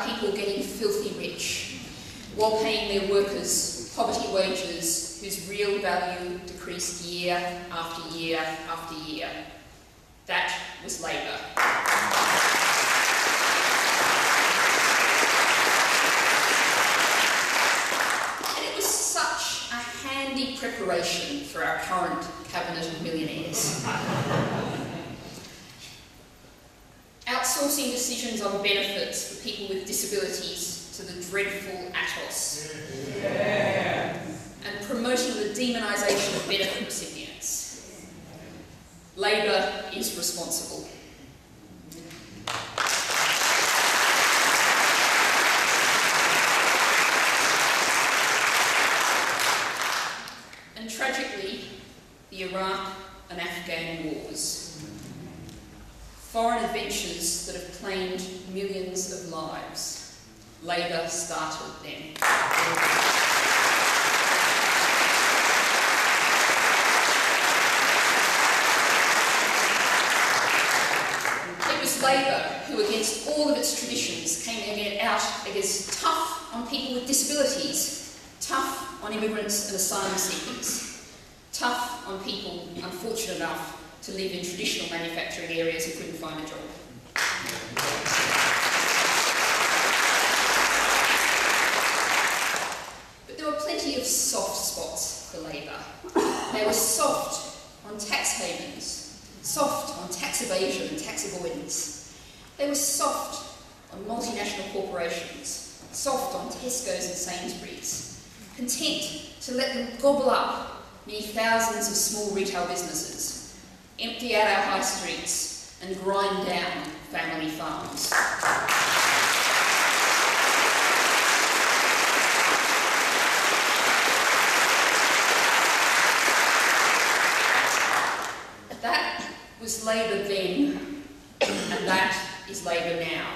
people getting filthy rich while paying their workers poverty wages whose real value decreased year after year after year. That was Labour. And it was such a handy preparation for our current cabinet of millionaires. Outsourcing decisions on benefits for people with disabilities to the dreadful ATOS. Yeah. And promoting the demonisation of benefit recipients. Labour is responsible. And tragically, the Iraq and Afghan wars. Foreign adventures that have claimed millions of lives. Labour started them. It was Labour who, against all of its traditions, came out against tough on people with disabilities, tough on immigrants and asylum seekers, tough on people unfortunate enough to live in traditional manufacturing areas who couldn't find a job. But there were plenty of soft spots for Labour. They were soft on tax havens, soft on tax evasion and tax avoidance. They were soft on multinational corporations, soft on Tesco's and Sainsbury's, content to let them gobble up many thousands of small retail businesses, empty out our high streets and grind down family farms. That was Labour then, and that is Labour now.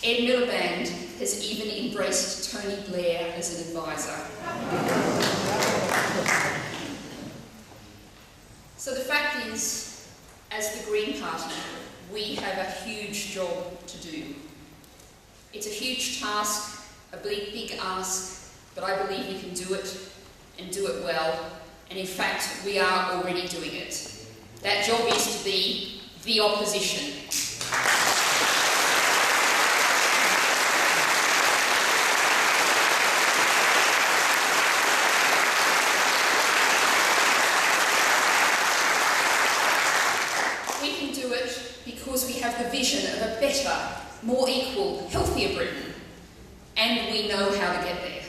Ed Miliband has even embraced Tony Blair as an advisor. So the fact is, as the Green Party, we have a huge job to do. It's a huge task, a big ask, but I believe we can do it, and do it well, and in fact, we are already doing it. That job is to be the opposition. Because we have the vision of a better, more equal, healthier Britain, and we know how to get there.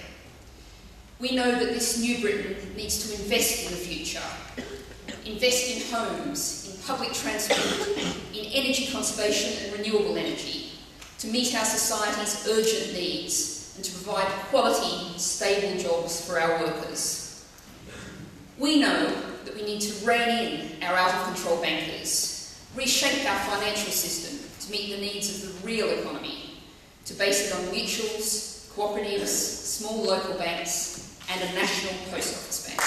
We know that this new Britain needs to invest in the future, invest in homes, in public transport, in energy conservation and renewable energy, to meet our society's urgent needs and to provide quality, stable jobs for our workers. We know that we need to rein in our out-of-control bankers, reshape our financial system to meet the needs of the real economy, to base it on mutuals, cooperatives, small local banks, and a national post office bank.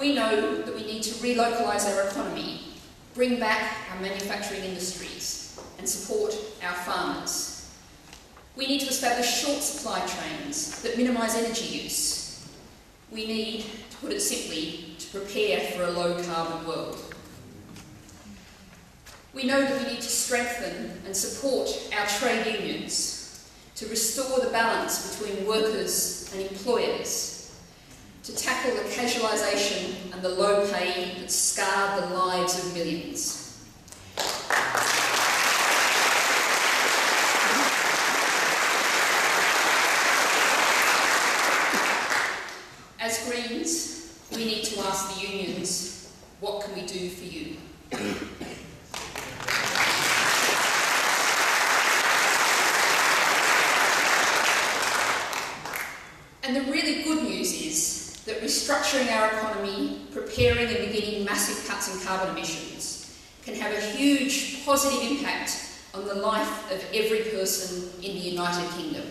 We know that we need to relocalise our economy, bring back our manufacturing industries, and support our farmers. We need to establish short supply trains that minimise energy use. We need, to put it simply, to prepare for a low-carbon world. We know that we need to strengthen and support our trade unions, to restore the balance between workers and employers, to tackle the casualisation and the low pay that scarred the lives of millions. As Greens, we need to ask the unions, what can we do for you? And the really good news is that restructuring our economy, preparing and beginning massive cuts in carbon emissions, can have a huge positive impact on the life of every person in the United Kingdom.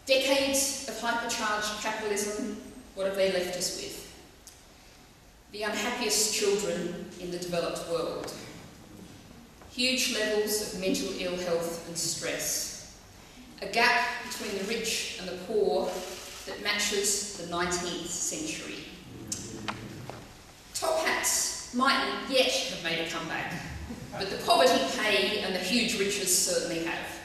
Decades of hypercharged capitalism, what have they left us with? The unhappiest children in the developed world. Huge levels of mental ill health and stress. A gap between the rich and the poor that matches the 19th century. Top hats mightn't yet have made a comeback, but the poverty paid and the huge riches certainly have.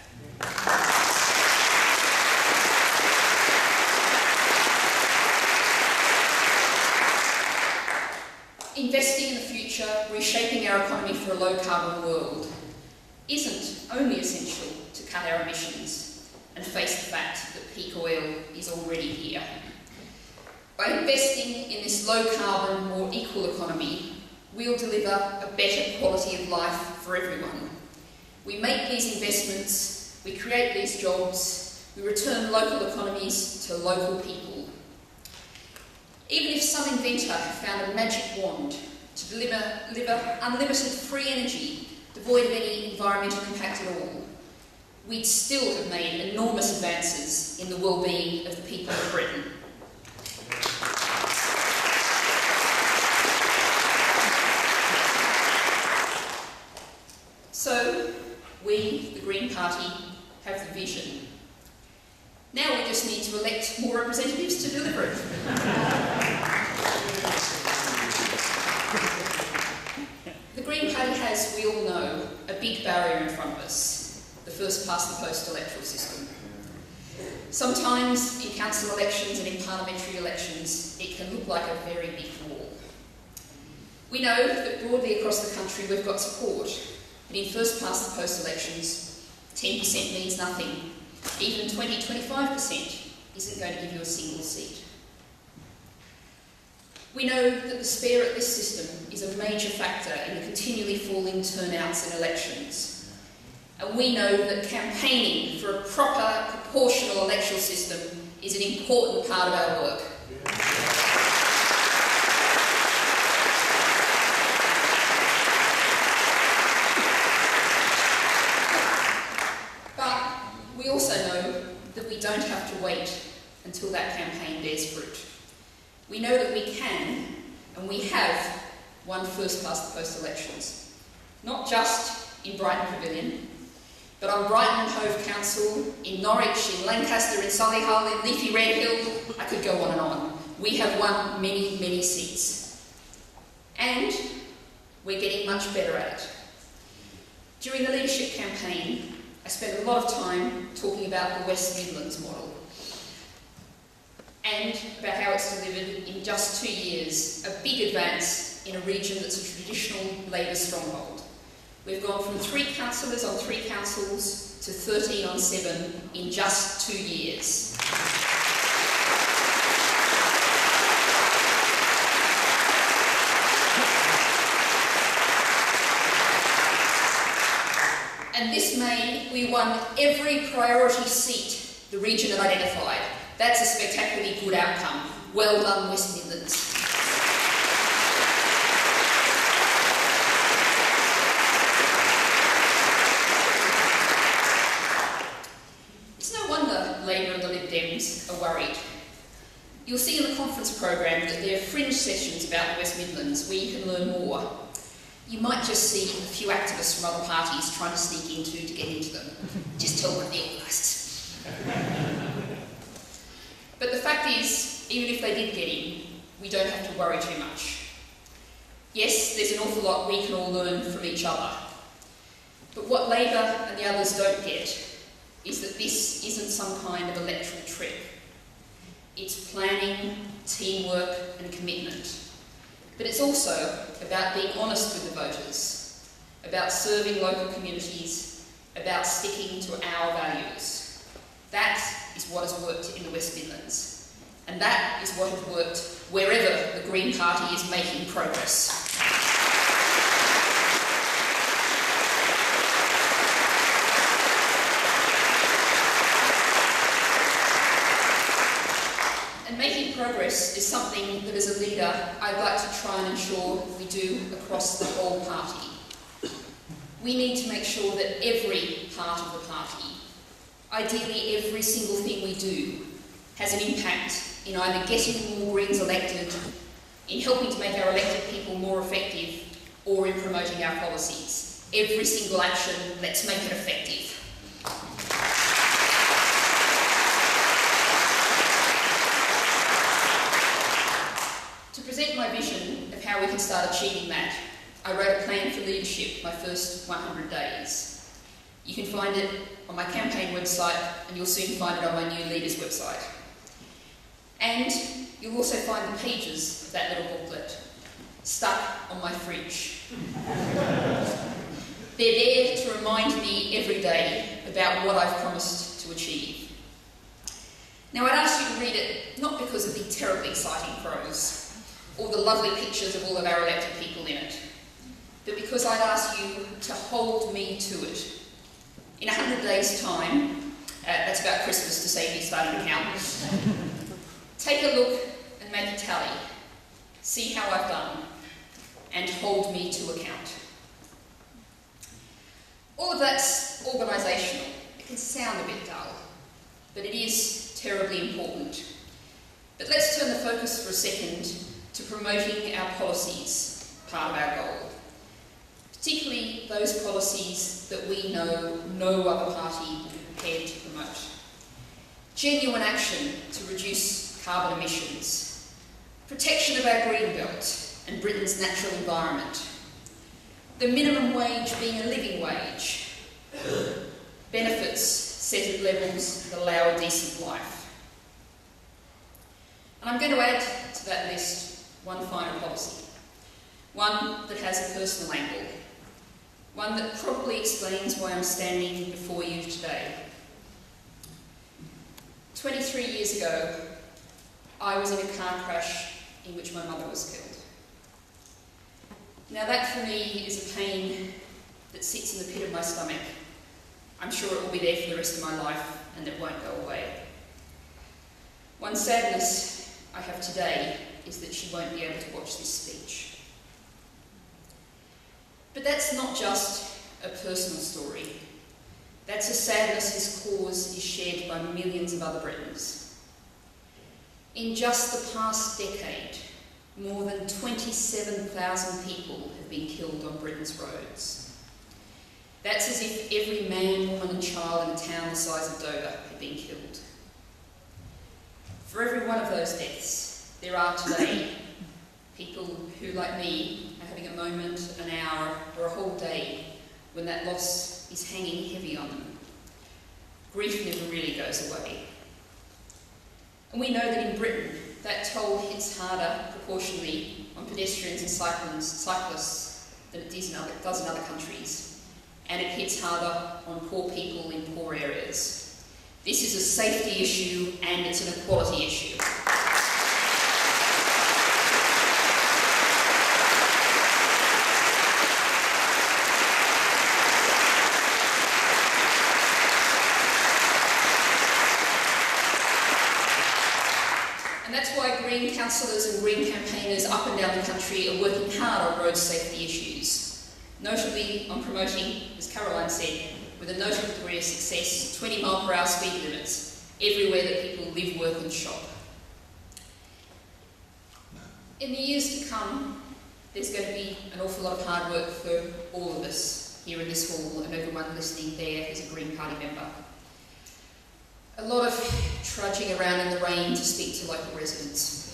Investing in the future, reshaping our economy for a low-carbon world, isn't only essential to cut our emissions and face the fact that peak oil is already here. By investing in this low-carbon, more equal economy, we'll deliver a better quality of life for everyone. We make these investments, we create these jobs, we return local economies to local people. Even if some inventor found a magic wand to deliver unlimited free energy devoid of any environmental impact at all, we'd still have made enormous advances in the well-being of the people of Britain. So, we, the Green Party, have the vision. Now we just need to elect more representatives to deliver it. The Green Party has, we all know, a big barrier in front of us, the first-past-the-post electoral system. Sometimes in council elections and in parliamentary elections, it can look like a very big wall. We know that broadly across the country we've got support, but in first-past-the-post elections, 10% means nothing. Even 20-25% isn't going to give you a single seat. We know that the despair at this system is a major factor in the continually falling turnouts in elections. And we know that campaigning for a proper, proportional electoral system is an important part of our work. We also know that we don't have to wait until that campaign bears fruit. We know that we can, and we have, won first-past-the-post elections. Not just in Brighton Pavilion, but on Brighton and Hove Council, in Norwich, in Lancaster, in Solihull, in Leafy Redhill. I could go on and on. We have won many, many seats. And we're getting much better at it. During the leadership campaign, I spent a lot of time talking about the West Midlands model and about how it's delivered in just 2 years a big advance in a region that's a traditional Labor stronghold. We've gone from 3 councillors on 3 councils to 13 on 7 in just 2 years. And this May, we won every priority seat the region had identified. That's a spectacularly good outcome. Well done, West Midlands. It's no wonder Labor and the Lib Dems are worried. You'll see in the conference programme that there are fringe sessions about the West Midlands where you can learn more. You might just see a few activists from other parties trying to sneak into to get into them. Just tell them they're organised. But the fact is, even if they did get in, we don't have to worry too much. Yes, there's an awful lot we can all learn from each other. But what Labor and the others don't get is that this isn't some kind of electoral trick. It's planning, teamwork and commitment. But it's also about being honest with the voters, about serving local communities, about sticking to our values. That is what has worked in the West Midlands. And that is what has worked wherever the Green Party is making progress. And making progress is something that as a leader I'd like to try and ensure we do across the whole party. We need to make sure that every part of the party Ideally, every single thing we do has an impact in either getting more Greens elected, in helping to make our elected people more effective, or in promoting our policies. Every single action, let's make it effective. To present my vision of how we can start achieving that, I wrote a plan for leadership my first 100 days. You can find it on my campaign website, and you'll soon find it on my new Leaders website. And you'll also find the pages of that little booklet stuck on my fridge. They're there to remind me every day about what I've promised to achieve. Now, I'd ask you to read it not because of the terribly exciting prose or the lovely pictures of all of our elected people in it, but because I'd ask you to hold me to it. In 100 days' time, that's about Christmas to save you starting to count, take a look and make a tally. See how I've done, and hold me to account. All of that's organisational. It can sound a bit dull, but it is terribly important. But let's turn the focus for a second to promoting our policies, part of our goal. Particularly those policies that we know no other party will be prepared to promote. Genuine action to reduce carbon emissions, protection of our green belt and Britain's natural environment, the minimum wage being a living wage, benefits set at levels that allow a decent life. And I'm going to add to that list one final policy, one that has a personal angle, one that probably explains why I'm standing before you today. 23 years ago, I was in a car crash in which my mother was killed. Now that for me is a pain that sits in the pit of my stomach. I'm sure it will be there for the rest of my life and it won't go away. One sadness I have today is that she won't be able to watch this speech. But that's not just a personal story. That's a sadness whose cause is shared by millions of other Britons. In just the past decade, more than 27,000 people have been killed on Britain's roads. That's as if every man, woman and child in a town the size of Dover had been killed. For every one of those deaths, there are today people who, like me, are having a moment, an hour, or a whole day when that loss is hanging heavy on them. Grief never really goes away. And we know that in Britain, that toll hits harder proportionally on pedestrians and cyclists than it does in other countries. And it hits harder on poor people in poor areas. This is a safety issue and it's an equality issue. Green councillors and Green campaigners up and down the country are working hard on road safety issues, notably on promoting, as Caroline said, with a notable degree of success, 20-mile-per-hour speed limits everywhere that people live, work and shop. In the years to come, there's going to be an awful lot of hard work for all of us here in this hall and everyone listening there who's a Green Party member. A lot of trudging around in the rain to speak to local residents.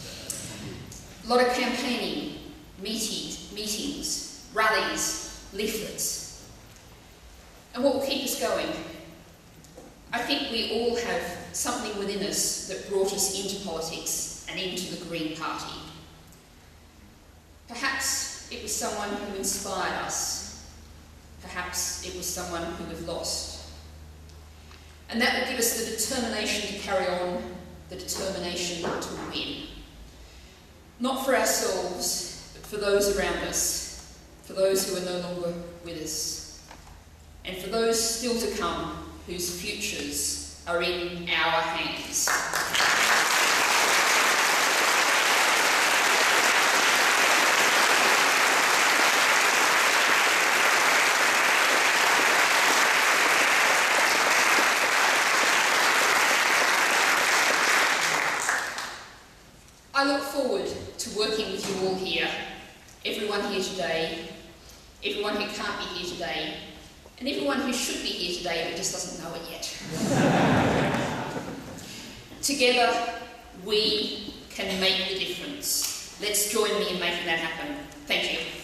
A lot of campaigning, meetings, rallies, leaflets. And what will keep us going? I think we all have something within us that brought us into politics and into the Green Party. Perhaps it was someone who inspired us. Perhaps it was someone who we've lost. And that will give us the determination to carry on, the determination to win. Not for ourselves, but for those around us, for those who are no longer with us, and for those still to come whose futures are in our hands. forward to working with you all here, everyone here today, everyone who can't be here today, and everyone who should be here today but just doesn't know it yet. Together, we can make the difference. Let's join me in making that happen. Thank you.